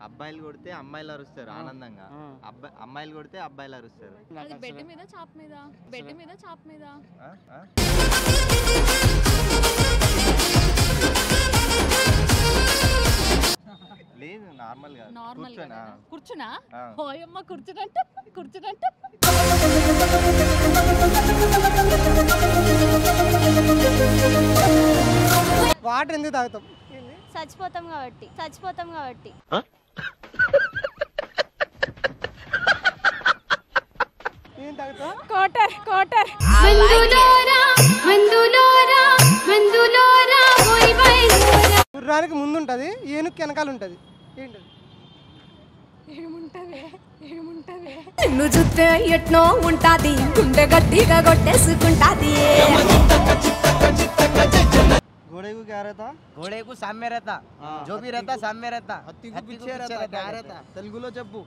అబ్బాయిలు కొడితే అమ్మాయిలు అరుస్తారు ఆనందంగా. అమ్మాయిలు కొడితే అబ్బాయిలు అరుస్తారు. బెడ్ మీద చాప్ మీద బెడ్ మీద చాప్ మీద లేదు నార్మల్ గా కూర్చునా ఓయమ్మ కూర్చునంట వాటర్ ఎందుకు తాగుతాం? చచ్చిపోతాం కాబట్టి ఏం తాగుతాం? కోటర్ గుర్రానికి ముందు ఉంటది, ఏనుగు వెనకాల ఉంటది. ఏంటది? ఏముంటది నిన్ను చూస్తే ఎట్నో ఉంటాది, గుండె గట్టిగా కొట్టేసుకుంటాది. घोड़े को क्या रहता? घोड़े को सामने रहता, जो भी रहता सामने रहता, हत्ती को पीछे रहता, क्या रहता? तेलुगुलो చెప్పు.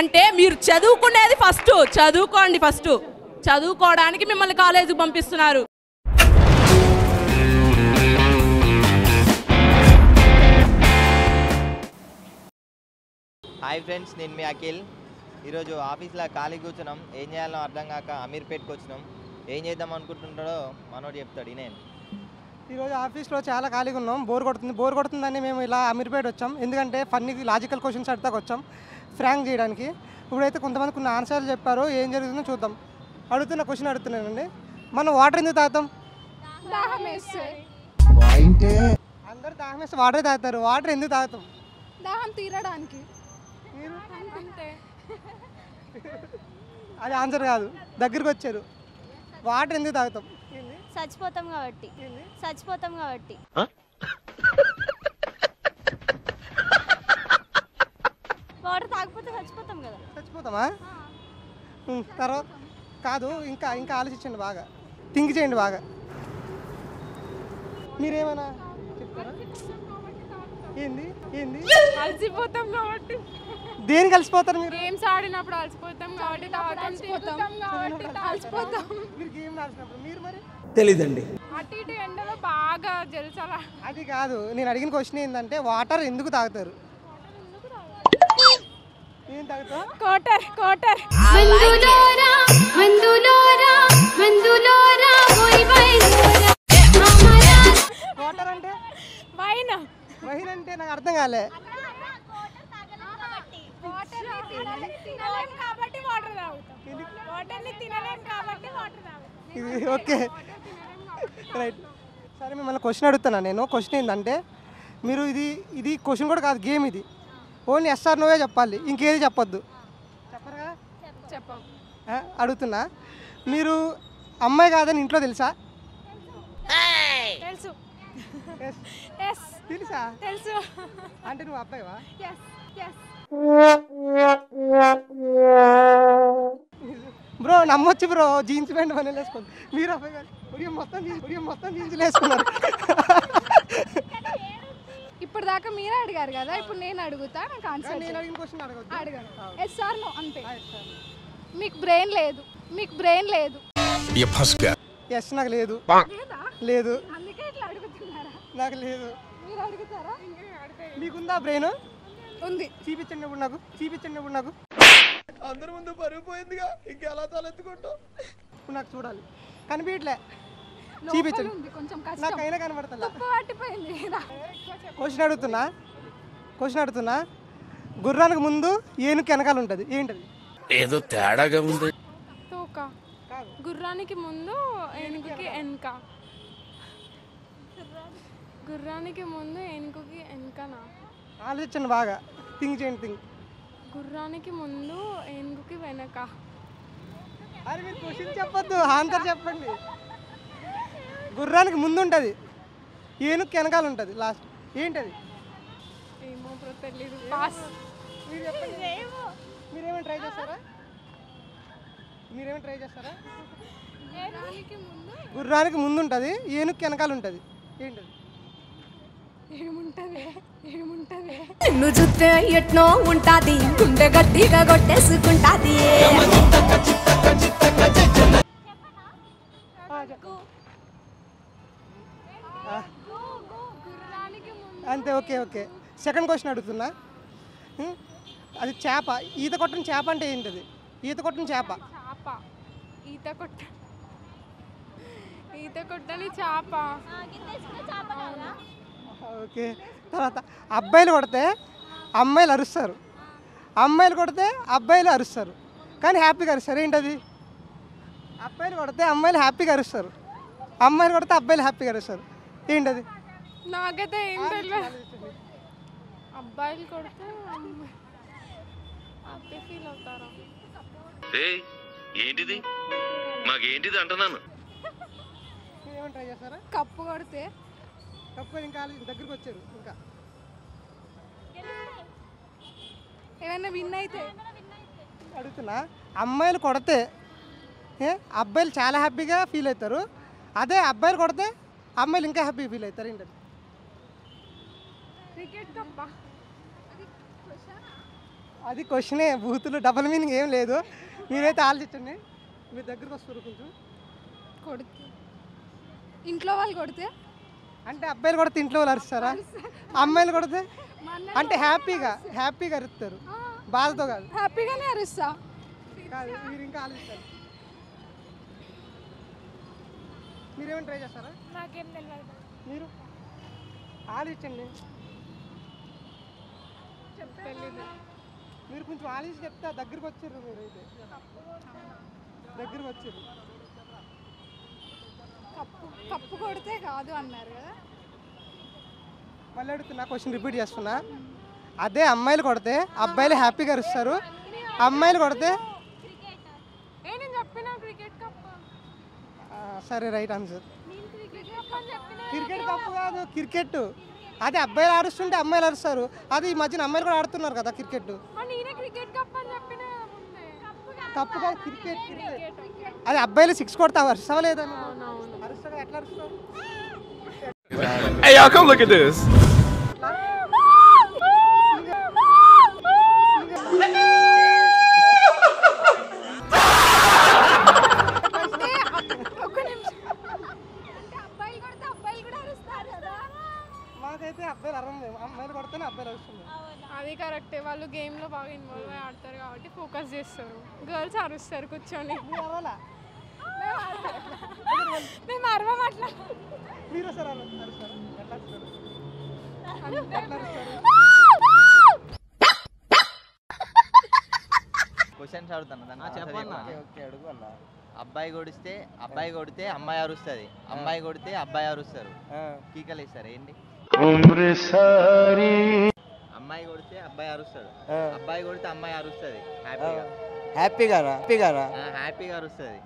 అంటే మీరు చదువుకునేది ఫస్ట్ చదువుకోండి. ఫస్ట్ చదువుకోవడానికి మిమ్మల్ని కాలేజీకి పంపిస్తున్నారు. హాయ్ ఫ్రెండ్స్, నేను మీ అఖిల్. ఈరోజు ఆఫీస్లో ఖాళీ కూర్చున్నాం. ఏం చేయాలో అర్థం కాక అమీర్పేట్కి వచ్చినాం. ఏం చేద్దాం అనుకుంటుంటాడో మనోడు చెప్తాడు. నేను ఈరోజు ఆఫీస్లో చాలా ఖాళీగా ఉన్నాం. బోర్ కొడుతుందని మేము ఇలా అమీర్పేట వచ్చాం. ఎందుకంటే ఫన్నీ లాజికల్ క్వశ్చన్స్ అడతాకు వచ్చాం, ఫ్రాంక్ చేయడానికి. ఇప్పుడైతే కొంతమంది కొన్ని ఆన్సర్లు చెప్పారు. ఏం జరుగుతుందో చూద్దాం. క్వశ్చన్ అడుగుతున్నానండి, మనం వాటర్ ఎందుకు తాగుతాం? అందరు దాహం వేస్తే వాటర్ తాగుతారు. వాటర్ ఎందుకు తాగుతాం? దాహం తీరడానికి. అది ఆన్సర్ కాదు, దగ్గరికి వచ్చారు. వాటర్ ఎందుకు తాగుతాం? చచ్చిపోతాం కాబట్టి వాటర్ తాగకపోతే చచ్చిపోతాం కదా. చచ్చిపోతామా? తర్వాత కాదు, ఇంకా ఆలోచించండి, బాగా థింక్ చేయండి. బాగా మీరేమైనా చెప్తారా? ఏంది అలసిపోతాం కాబట్టి. దేనికి కలిసిపోతారు మీరు? గేమ్స్ ఆడినప్పుడు అలసిపోతాం కాబట్టి అలసిపోతాం. మీరు గేమ్ ఆడినప్పుడు మీరు మరి తెలీదండి. అటు ఇటు ఎండలో బాగా జలసాల. అది కాదు, నేను అడిగిన క్వశ్చన్ ఏంటంటే వాటర్ ఎందుకు తాగుతారు? ఏం తాగుతావు? కోటర్ వాటర్ అంటే వైన్ అంటే నాకు అర్థం కాలే. ఇది ఓకే, రైట్. సరే, మిమ్మల్ని క్వశ్చన్ అడుగుతున్నా నేను. క్వశ్చన్ ఏంటంటే, మీరు ఇది క్వశ్చన్ కూడా కాదు, గేమ్ ఇది. ఓన్లీ ఎస్ఆర్ నోవే చెప్పాలి, ఇంకేది చెప్పొద్దు. చెప్పరుగా? అడుగుతున్నా, మీరు అమ్మాయి కాదని ఇంట్లో తెలుసా? తెలుసా? అంటే నువ్వు అబ్బాయివా? బ్రో నమ్మొచ్చు బ్రో, జీన్స్ ప్యాంట్ పని వేసుకోండి. మీరు అబ్బాయి కాదు, ఉదయం మొత్తం జీన్స్లు వేసుకున్నారు. ఇప్పుడు దాకా మీరే అడిగారు కదా, ఇప్పుడు నేను అడుగుతా. నాకు ఆన్సర్ నేను అడిగిన క్వశ్చన్ అడగను. ఎస్ఆర్ నో అంతే. మీకు బ్రెయిన్ లేదు. ఎస్ నాకు లేదు. అందుకే ఇట్లా అడుగుతున్నారా? నాకు లేదు. మీరు అడుగుతారా? మీకుందా బ్రెయిన్? ఉంది. చూపించండి ఇప్పుడు నాకు. అందరి ముందు పరిగిపోయిందిగా, ఇంకెలా తలెత్తుకుంటావు? ఇప్పుడు నాకు చూడాలి, కనిపించట్లే. చూపించండి, నాకైనా కనబడతా. క్వశ్చన్ అడుగుతున్నా, గుర్రానికి ముందు ఏనుగు వెనకాల ఉంటుంది. ఏంటది? ఏదో తేడాగా ఉంది. తోక. గుర్రానికి ముందు ఏనుగుకి వెనక. ఆలోచించండి, బాగా థింక్ చేయండి. గుర్రానికి ముందు ఏనుగుకి వెనక. అరే మీరు క్వశ్చన్ చెప్పొద్దు, ఆన్సర్ చెప్పండి. గుర్రానికి ముందు ఉంటుంది, ఏనుగు వెనకాల ఉంటుంది లాస్ట్. ఏంటది? ఏమో బ్రో, తెలీదు. పాస్. మీరు చెప్పండి. మీరేమైనా ట్రై చేస్తారా? గుర్రానికి ముందు ఉంటుంది, ఏనుగు వెనకాల ఉంటుంది. ఏంటది? ఏముంటది? నిన్ను చూస్తే ఎట్నో ఉంటాది, గుండె గట్టిగా కొట్టేసుకుంటాది. అంతే. Okay okay. సెకండ్ క్వశ్చన్ అడుగుతున్నా. అది చేప. ఈత కొట్టని చేప అంటే ఏంటది? ఈత కొట్టని చేప. ఈత కొట్టని చేప. ఓకే. తర్వాత అబ్బాయిలు కొడితే అమ్మాయిలు అరుస్తారు, అమ్మాయిలు కొడితే అబ్బాయిలు అరుస్తారు, కానీ హ్యాపీగా అరుస్తారు. ఏంటది? అబ్బాయిలు కొడితే అమ్మాయిలు హ్యాపీగా అరుస్తారు, అమ్మాయిలు కొడితే అబ్బాయిలు హ్యాపీగా అరుస్తారు. ఏంటది? నాకైతే ఏం తెలియదు. అబ్బాయిలు కొడితే హ్యాపీ ఫీల్ అవుతారా? ఏంటిది మాకేంటిది అంటున్నాను. ఏమైనా ట్రై చేస్తారా? కప్పు కొడితే. తప్ప ఇంకా దగ్గరికి వచ్చారు. ఇంకా ఏమైనా విన్ అయితే అడుగుతున్నా. అమ్మాయిలు కొడితే అబ్బాయిలు చాలా హ్యాపీగా ఫీల్ అవుతారు, అదే అబ్బాయిలు కొడితే అమ్మాయిలు ఇంకా హ్యాపీగా ఫీల్ అవుతారు. ఏంటది? క్రికెట్ కప్ప. అది క్వశ్చనే, బూతులు డబుల్ మీనింగ్ ఏం లేదు. మీరైతే ఆలోచించండి. మీ దగ్గరకు వస్తారు కొంచెం. కొడితే ఇంట్లో వాళ్ళు కొడితే అంటే అబ్బాయిలు కొడితే ఇంట్లో వాళ్ళు అరుస్తారా? అమ్మాయిలు కొడితే అంటే హ్యాపీగా అరుస్తారు, బాధతో కాదు. హ్యాపీగానే అరుస్తా. కాదు, మీరు ఇంకా ఆలోచిస్తారు. మీరేమైనా ట్రై చేస్తారా? నాకేం తెలియదు. మీరు ఆలోచించండి. తెలీదు. మీరు కొంచెం ఆలోచించి చెప్తే దగ్గరికి వచ్చారు. మీరైతే దగ్గరికి వచ్చారు. కప్పు కొడితే కాదు అన్నారు కదా. మళ్ళీ అడుగుతున్నా, క్వశ్చన్ రిపీట్ చేస్తున్నా. అదే అమ్మాయిలు కొడితే అబ్బాయిలు హ్యాపీగా అరుస్తారు, అమ్మాయిలు కొడితే నేను చెప్పిన క్రికెట్ కప్. సరే, రైట్ ఆన్సర్. క్రికెట్ కప్పు కాదు, క్రికెట్. అదే అబ్బాయిలు ఆడుస్తుంటే అమ్మాయిలు అరుస్తారు. అది ఈ మధ్యన అమ్మాయిలు కూడా ఆడుతున్నారు కదా క్రికెట్. క్రికెట్ కప్ అని చెప్పిన కప్పు కాదు, క్రికెట్. అది అబ్బాయిలు 6 కొడతా అరుస్తావా లేదా? అరుస్తావా? ఎట్లా అరుస్తావు? Hey y'all, come look at this. మాకైతే అబ్బాయిలు అరవము, అమ్మాయిలు కొడితేనే అబ్బాయిలు అరుస్తుంది. అది కరెక్టే. వాళ్ళు గేమ్లో బాగా ఇన్వాల్వ్ అయ్యి ఆడతారు కాబట్టి ఫోకస్ చేస్తారు. గర్ల్స్ అరుస్తారు కూర్చొని. మేము అరవం అట్లా. మీరు సార్ అరుస్తారు. ఎట్లా అరుస్తారు? క్వశ్చన్స్ అడుగుతాను దాన్ని చెప్పన్నా. ఓకే అడుగు అన్న. అబ్బాయి కొడితే అమ్మాయి అరుస్తుంది, అమ్మాయి కొడితే అబ్బాయి అరుస్తారు, కీకలు ఇస్తారు. ఏంటి? అమ్మాయి కొడితే అబ్బాయి అరుస్తాడు, అబ్బాయి కొడితే అమ్మాయి అరుస్తుంది. హ్యాపీగా అరుస్తుంది.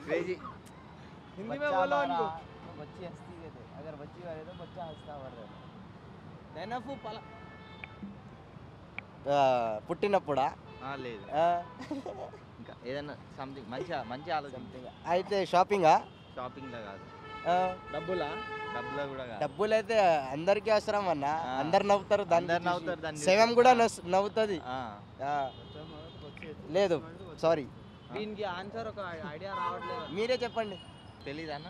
क्रेजी हिंदी में बोलो उनको. बच्ची हंसती है तो अगर बच्ची वाले तो बच्चा हंसता हुआ रहता. దెనఫు పల పుట్టినప్పుడా? లేదు, ఇంకా ఏదైనా సంథింగ్ మంచి ఆలోచన. అయితే షాపింగా? షాపింగ్లో కాదు. డబ్బులా? డబ్బులో కూడా కాదు. డబ్బులు అయితే అందరికీ అవసరం అన్న. అందరు నవ్వుతారు, అందరు నవ్వుతారు. దాన్ని శవం కూడా నవ్వుతుంది. లేదు, సారీ. దీనికి ఆన్సర్ ఒక ఐడియా రావట్లేదు. మీరే చెప్పండి. తెలీదా అన్న?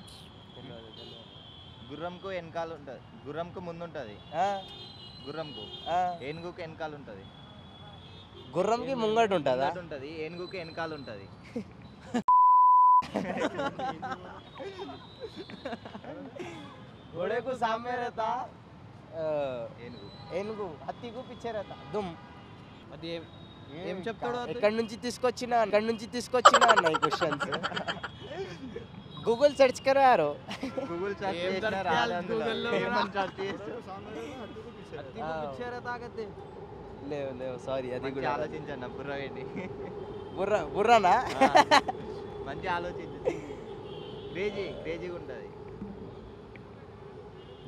గుర్రంకు వెనకాల ఉంటుంది, గుర్రంకు ముందు ఉంటుంది, గుర్రంకు ఏనుగుకు వెనకాల ఉంటుంది. గుర్రంకి ముంగట ఉంటుందా? ఉంటుంది, ఏనుగుకి వెనకాల ఉంటుంది. घोड़े को सामने रहता, ఏనుగు హత్తికు పిచ్చే रहता, దుమ్. అది ఏం చెప్తాడో ఎక్కడి నుంచి తీసుకొచ్చినా అన్న ఈ క్వశ్చన్స్. గూగుల్ సెర్చ్ करो यार. గూగుల్ సెర్చ్ ఏం చేసినా search రాదు చేయాలి అందులో. గూగుల్లో ఏమని search చేస్తే అత్తికు పిచ్చే रहता कहते. లేవు సారీ, అది మంచి కూడా ఆలోచించండి. బుర్ర ఏంటి? బుర్రానా? మంచి ఆలోచించు. క్రేజీగా ఉంటుంది.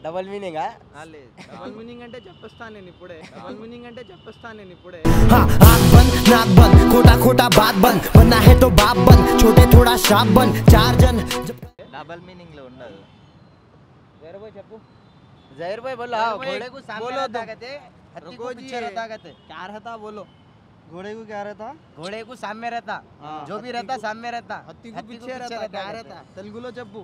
డబల్ మీనింగా? లేదు, డబల్ మీనింగ్ అంటే చెప్పేస్తాను నేను ఇప్పుడే. नाक बंद, खोटा खोटा बात बंद, बनना है तो बाप बंद, छोटे थोड़ा शाप बंद, 4 जन. డబల్ మీనింగ్ లో ఉండదు. వేరే పోయి చెప్పు. जहीर भाई बोलो हाँ, घोड़े को सामने बोलो रहता तुम। कहते हाथी रुको को जी, पीछे रहता कहते क्या रहता बोलो। घोड़े को क्या रहता घोड़े को सामने रहता हाँ, जो भी रहता सामने रहता हत्ती को पीछे रहता क्या रहता తెలుగులో చెప్పు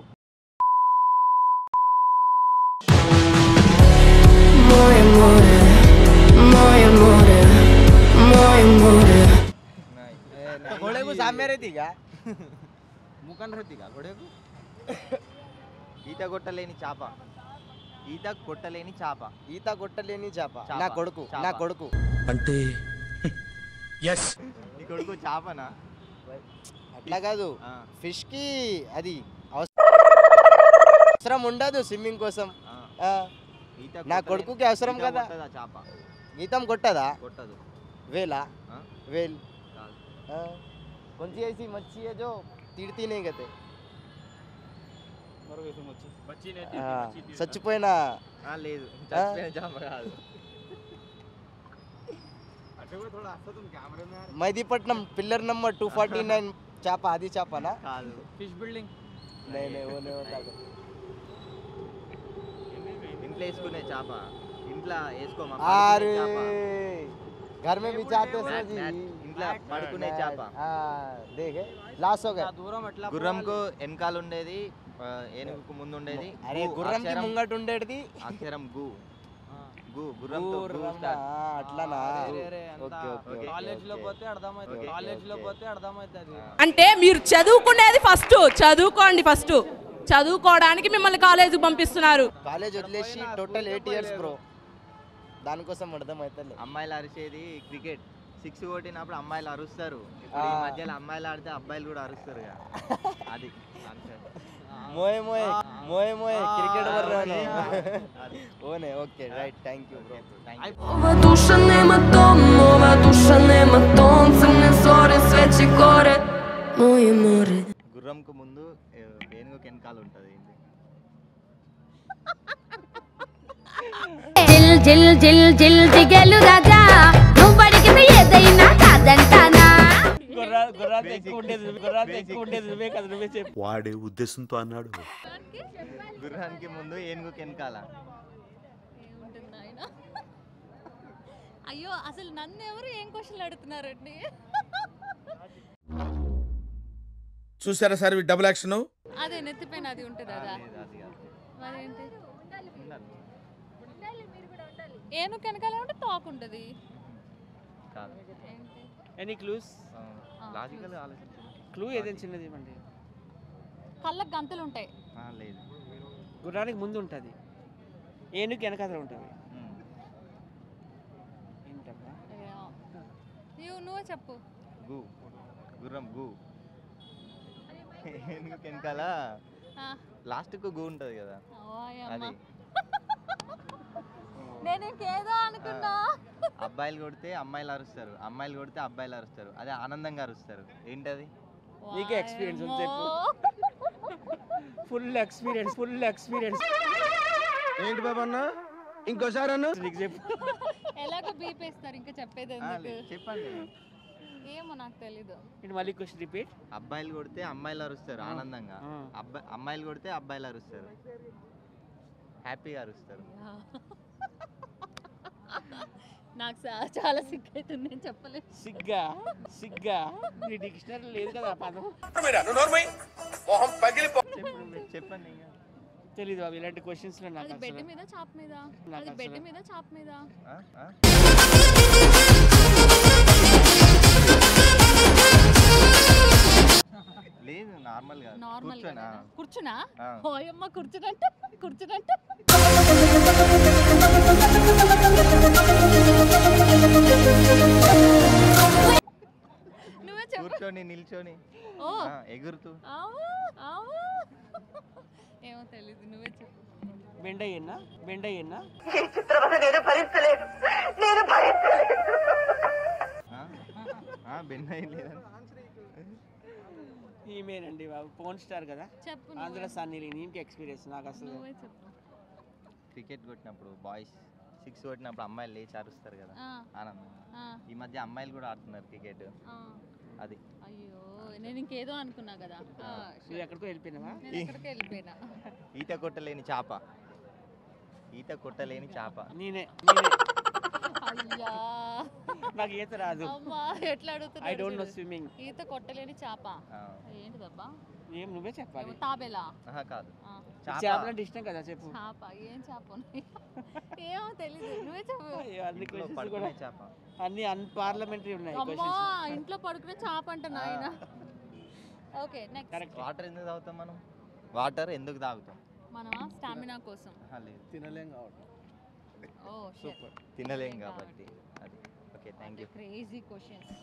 तो घोड़े को सामने रहती क्या ముఖం रहती का घोड़े को ఈత కొట్టలేని చేప ఈత కొట్టలేని చేప ఈత కొట్టలేని చేప చాప. నా కొడుకు చాప. నా కొడుకు అంటే ఎస్ నీ కొడుకు చేపనా అట్లా కాదు ఆ, ఫిష్ కి అది అవసరం ఉండదు స్విమ్మింగ్ కోసం ఆ. ఆ, ఈత నా కొట్టలేని- కొడుకుకి అవసరం ఈత కదా. కొట్టదా చేప గీతం కొట్టదా కొట్టదు వేలా ఆ? వేల్ కాదు. कौन सी ऐसी मच्छी है जो तीरती नहीं कहते చచ్చిపోయిన ఆ, లేదు చచ్చిపోయిన చేప కాదు మైదీపట్నం పిల్లర్ నంబర్ 249 చేప అది చేపనా కాదు फिश बिल्डिंग नहीं नहीं वो नहीं होता ఇంట్లో వేసుకునే చేప ఇంట్లో వేసుకోమా अरे घर में बिछाते सो जी ఇంట్లో పడుకునే చేప देखे लास्ट हो गया దూరం ఎట్లా గుర్రంకు వెనకాల ఉండేది ఏనుగుకు ముందు ఉండేది अरे గు, గుర్రం కి అక్షరం- ముంగట ఉండేది అక్షరం గు గు గుర్రంతో గు స్టార్ట్. అట్లానా ఓకే ఓకే కాలేజ్ లో పోతే అర్థమవుతుంది కాలేజ్ లో పోతే అర్థమవుతుంది అంటే మీరు చదువుకునేది ఫస్ట్ చదువుకోండి ఫస్ట్ చదువుకోవడానికి మిమ్మల్ని కాలేజీకి పంపిస్తున్నారు. కాలేజ్ వదిలేసి టోటల్ 8 ఇయర్స్ బ్రో దానికోసం అర్థమవుతుంది అమ్మాయిలు అరిచేది క్రికెట్ 6 కొట్టినప్పుడు అమ్మాయిలు అరుస్తారు ఇప్పుడు ఈ మధ్యలో అమ్మాయిలు ఆడితే అబ్బాయిలు కూడా అరుస్తారు ఇక. అది answer. मोए मोए मोए मोए क्रिकेट बोल रहे हो అది. ओने okay right thank you bro Thank you. Ова душа нема дом, ова душа нема тон, црне зори, свечи горе, моje море. గుర్రంకు ముందు ఏనుగుకి వెనకాల ఉంటుంది ఏంటి జిల్ జిల్ జిల్ జిల్ దిగలు రాజా నువ్వు అడిగితే ఏదైనా కాదంటానా వాడే ఉద్దేశంతో అన్నాడు గుర్రానికి ముందు ఏనుగుకి వెనకాల అయ్యో అసలు నన్ను ఎవరు ఏం క్వశ్చన్లు అడుగుతున్నారండి చూసారా సార్ డబుల్ యాక్షన్ అదే నెత్తిపైన అది ఉంటుంది అదా లేదు, అది కాదు. మరేంటి ఉండాలి. ఏనుగు వెనకాల ఉంటే తోక ఉంటుంది కాదు ఏంటి ఎనీ క్లూస్ లాజికల్ ఆలోచించండి క్లూ ఏదైనా చిన్నది ఇవ్వండి కళ్ళకు గంతలు ఉంటాయి లేదు గుర్రానికి ముందు ఉంటుంది ఏనుగు వెనకాల ఉంటుంది ఉమ్. ఏంటబ్బా నువ్వే చెప్పు గు గుర్రం గు ఏనుగుకి వెనకాల లాస్ట్కు గు ఉంటుంది కదా అది నేను ఇంకేదో అనుకున్నా అబ్బాయిలు కొడితే అమ్మాయిలు అరుస్తారు అమ్మాయిలు కొడితే అబ్బాయిలు అరుస్తారు అదే ఆనందంగా అరుస్తారు ఏంటది నీకే ఎక్స్పీరియన్స్ ఉంది చెప్పు ఫుల్ ఎక్స్పీరియన్స్ ఏంటి బాబు అన్న ఇంకోసారి అన్న నీకు చెప్పు ఎలాగో బీపేస్తారు ఇంకా చెప్పేది ఎందుకు చెప్పండి ఏమో నాకు తెలీదు ఇటు మళ్ళీ క్వశ్చన్ రిపీట్ అబ్బాయిలు కొడితే అమ్మాయిలు అరుస్తారు ఆనందంగా అమ్మాయిలు కొడితే అబ్బాయిలు అరుస్తారు హ్యాపీగా అరుస్తారు నాకు చాలా సిగ్గు అవుతుంది నేను చెప్పలేదు సిగ్గా నీ డిక్షనరీ లేదు కదా ఆ పదం చెప్పండి ఇంకా. తెలీదు బాబు ఇలాంటి క్వశ్చన్స్ లో నాకు అది బెడ్ అసలు మీద చాప్ మీద నాకు అది బెడ్ అసలు- మీద చాప్ మీద ఆ? ఆ? లేదు నార్మల్ గా నార్మల్ కూర్చోనా కూర్చునా ఆ. ఓయమ్మ కూర్చునంట నువ్వే చెప్పు కూర్చొని నిల్చొని ఓ ఎగురుతూ ఆవు ఆవు ఏమో తెలీదు నువ్వే చెప్పు బెండ్ అయ్యన్నా బెండ్ అయ్యలేదని ఈమెనండి బాబు పోన్ స్టార్ కదా చెప్పు ఆంధ్ర సన్నీ నీకు ఎక్స్పీరియన్స్ నాకు అసలు నువ్వే చెప్పు క్రికెట్ కొట్టినప్పుడు బాయ్స్ 6 కొట్టినప్పుడు అమ్మాయిలు లేచి అరుస్తారు కదా ఆనందం ఈ మధ్య అమ్మాయిలు కూడా ఆడుతున్నారు క్రికెట్ అది అయ్యో నేను ఇంకేదో అనుకున్నా కదా నువ్వు ఎక్కడికో వెళ్ళిపోయినావా నేను ఎక్కడికి వెళ్ళిపోయినా ఈత కొట్టలేని చేప ఈత కొట్టలేని చేప. నేనే అయ్యా నాకు ఈత రాదు. అమ్మా ఎట్లా ఐ డోంట్ నో అడుగుతున్నాడు స్విమ్మింగ్. ఈత కొట్టలేని చేప ఆ, ఏంటిదబ్బా ఏం నువ్వే చెప్పాలి. తాబేలా ఆహా, కాదు ఆ, చేపలంటే ఇష్టం కదా చెప్పు. చేప ఏం చేప ఉన్నాయి? ఏమో తెలీదు నువ్వే చెప్పు. అయ్యో, అన్ని ఇంట్లో questions పడుకునే కూడా చేప. అన్ని అన్పార్లమెంటరీ ఉన్నాయి అమ్మా క్వశ్చన్స్. ఇంట్లో పడుకునే చేప అంట నాయన. Okay next correct. వాటర్ ఎందుకు తాగుతాం మనం? వాటర్ ఎందుకు తాగుతాం? మనమా స్టామినా కోసం. ఆహా, లేదు, తినలేం కాబట్టి. ఓ సూపర్. తినలేం కాబట్టి. అది okay, thank you. Crazy questions.